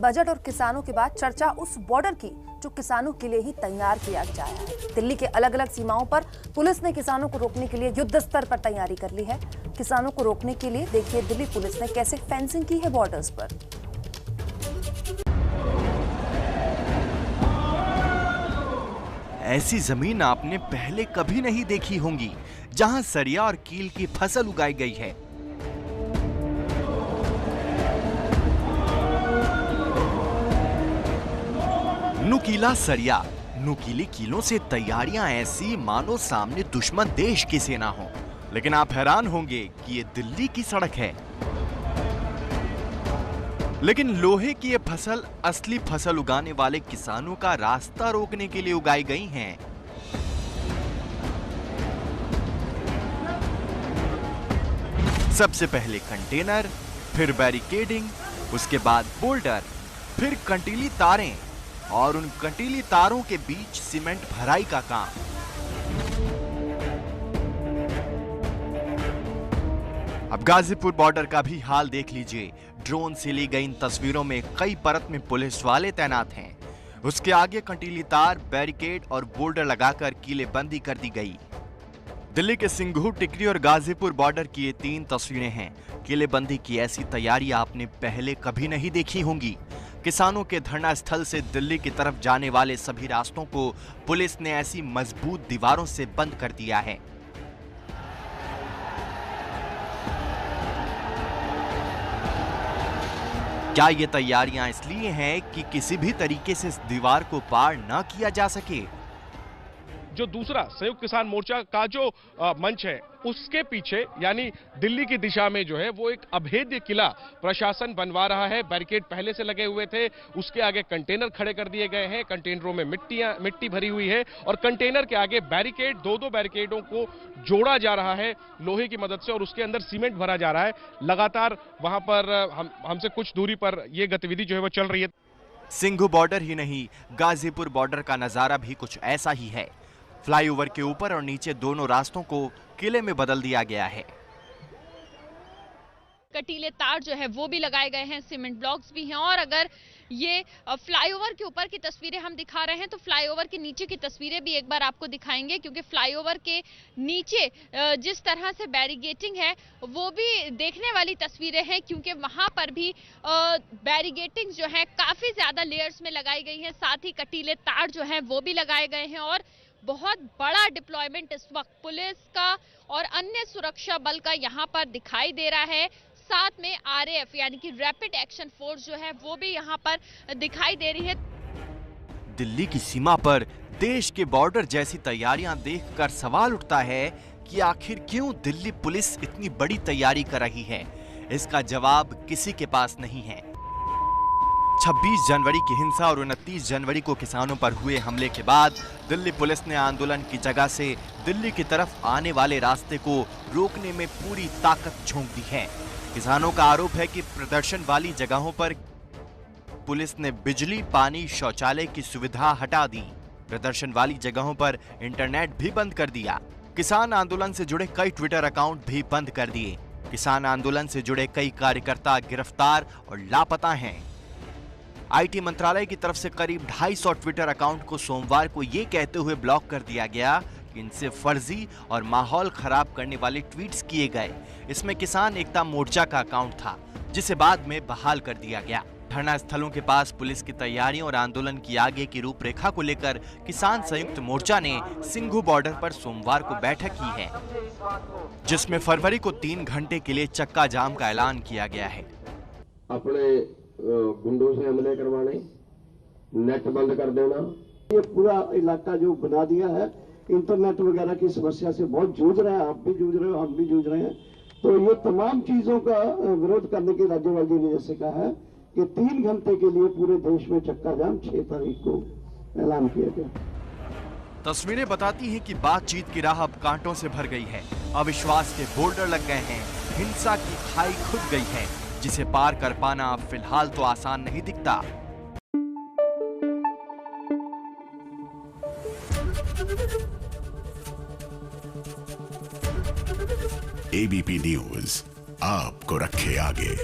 Budget और किसानों के बाद चर्चा उस बॉर्डर की जो किसानों के लिए ही तैयार किया गया है। दिल्ली के अलग अलग सीमाओं पर पुलिस ने किसानों को रोकने के लिए युद्ध स्तर पर तैयारी कर ली है। किसानों को रोकने के लिए देखिए दिल्ली पुलिस ने कैसे फेंसिंग की है बॉर्डर्स पर। ऐसी जमीन आपने पहले कभी नहीं देखी होंगी, जहां सरिया और कील की फसल उगाई गई है। नुकीला सरिया, नुकीली कीलों से तैयारियां ऐसी मानो सामने दुश्मन देश की सेना हो। लेकिन आप हैरान होंगे कि ये दिल्ली की सड़क है। लेकिन लोहे की ये फसल असली फसल उगाने वाले किसानों का रास्ता रोकने के लिए उगाई गई हैं। सबसे पहले कंटेनर, फिर बैरिकेडिंग, उसके बाद बोल्डर, फिर कंटीली तारें और उन कंटीली तारों के बीच सीमेंट भराई का काम। अब गाजीपुर बॉर्डर का भी हाल देख लीजिए। ड्रोन से ली गई इन तस्वीरों में कई परत में पुलिस वाले तैनात हैं। उसके आगे कंटीली तार, बैरिकेड और बोल्डर लगाकर कीलेबंदी कर दी गई। दिल्ली के सिंघू, टिकरी और गाजीपुर बॉर्डर की ये 3 तस्वीरें हैं। किलेबंदी की ऐसी तैयारी आपने पहले कभी नहीं देखी होंगी। किसानों के धरना स्थल से दिल्ली की तरफ जाने वाले सभी रास्तों को पुलिस ने ऐसी मजबूत दीवारों से बंद कर दिया है। क्या ये तैयारियां इसलिए हैं कि किसी भी तरीके से इस दीवार को पार न किया जा सके? जो दूसरा संयुक्त किसान मोर्चा का जो मंच है, उसके पीछे यानी दिल्ली की दिशा में जो है वो एक अभेद्य किला प्रशासन बनवा रहा है। बैरिकेड पहले से लगे हुए थे, उसके आगे कंटेनर खड़े कर दिए गए हैं। कंटेनरों में मिट्टी भरी हुई है और कंटेनर के आगे बैरिकेड, 2-2 बैरिकेडों को जोड़ा जा रहा है लोहे की मदद से और उसके अंदर सीमेंट भरा जा रहा है। लगातार वहां पर हमसे कुछ दूरी पर यह गतिविधि जो है वो चल रही है। सिंघू बॉर्डर ही नहीं, गाजीपुर बॉर्डर का नजारा भी कुछ ऐसा ही है। फ्लाईओवर के ऊपर और नीचे दोनों रास्तों को किले में बदल दिया गया है। कटीले तार जो है वो भी लगाए गए हैं, सीमेंट ब्लॉक्स भी हैं। और अगर ये फ्लाईओवर के ऊपर की तस्वीरें हम दिखा रहे हैं तो फ्लाईओवर के नीचे की तस्वीरें भी एक बार आपको दिखाएंगे, क्योंकि फ्लाईओवर के नीचे जिस तरह से बैरिगेटिंग है वो भी देखने वाली तस्वीरें हैं, क्योंकि वहां पर भी बैरिगेटिंग जो है काफी ज्यादा लेयर्स में लगाई गई है। साथ ही कटीले तार जो है वो भी लगाए गए हैं और बहुत बड़ा डिप्लॉयमेंट इस वक्त पुलिस का और अन्य सुरक्षा बल का यहां पर दिखाई दे रहा है। साथ में आरएएफ यानी कि रैपिड एक्शन फोर्स जो है वो भी यहां पर दिखाई दे रही है। दिल्ली की सीमा पर देश के बॉर्डर जैसी तैयारियां देखकर सवाल उठता है कि आखिर क्यों दिल्ली पुलिस इतनी बड़ी तैयारी कर रही है। इसका जवाब किसी के पास नहीं है। 26 जनवरी की हिंसा और 29 जनवरी को किसानों पर हुए हमले के बाद दिल्ली पुलिस ने आंदोलन की जगह से दिल्ली की तरफ आने वाले रास्ते को रोकने में पूरी ताकत झोंक दी है। किसानों का आरोप है कि प्रदर्शन वाली जगहों पर पुलिस ने बिजली, पानी, शौचालय की सुविधा हटा दी। प्रदर्शन वाली जगहों पर इंटरनेट भी बंद कर दिया। किसान आंदोलन से जुड़े कई ट्विटर अकाउंट भी बंद कर दिए। किसान आंदोलन से जुड़े कई कार्यकर्ता गिरफ्तार और लापता हैं। आईटी मंत्रालय की तरफ से करीब 250 ट्विटर अकाउंट को सोमवार को ये कहते हुए ब्लॉक कर दिया गया कि इनसे फर्जी और माहौल खराब करने वाले ट्वीट्स किए गए। इसमें किसान एकता मोर्चा का अकाउंट था, जिसे बाद में बहाल कर दिया गया। धरना स्थलों के पास पुलिस की तैयारियों और आंदोलन की आगे की रूपरेखा को लेकर किसान संयुक्त मोर्चा ने सिंघू बॉर्डर पर सोमवार को बैठक की है, जिसमें फरवरी को 3 घंटे के लिए चक्का जाम का ऐलान किया गया है। अपने गुंडों से हमले करवाने, नेट बंद कर देना, ये पूरा इलाका जो बना दिया है, इंटरनेट वगैरह की समस्या से बहुत जूझ रहा है। आप भी जूझ रहे हो, हम भी जूझ रहे हैं। तो ये तमाम चीजों का विरोध करने के राज्यपाल जी ने जैसे कहा है कि 3 घंटे के लिए पूरे देश में चक्का जाम 6 तारीख को ऐलान किया गया। तस्वीरें बताती हैं कि बातचीत की राह अब कांटों से भर गई है। अविश्वास के बोल्डर लग गए हैं। हिंसा की खाई खुद गई है, जिसे पार कर पाना फिलहाल तो आसान नहीं दिखता। एबीपी न्यूज आपको रखे आगे।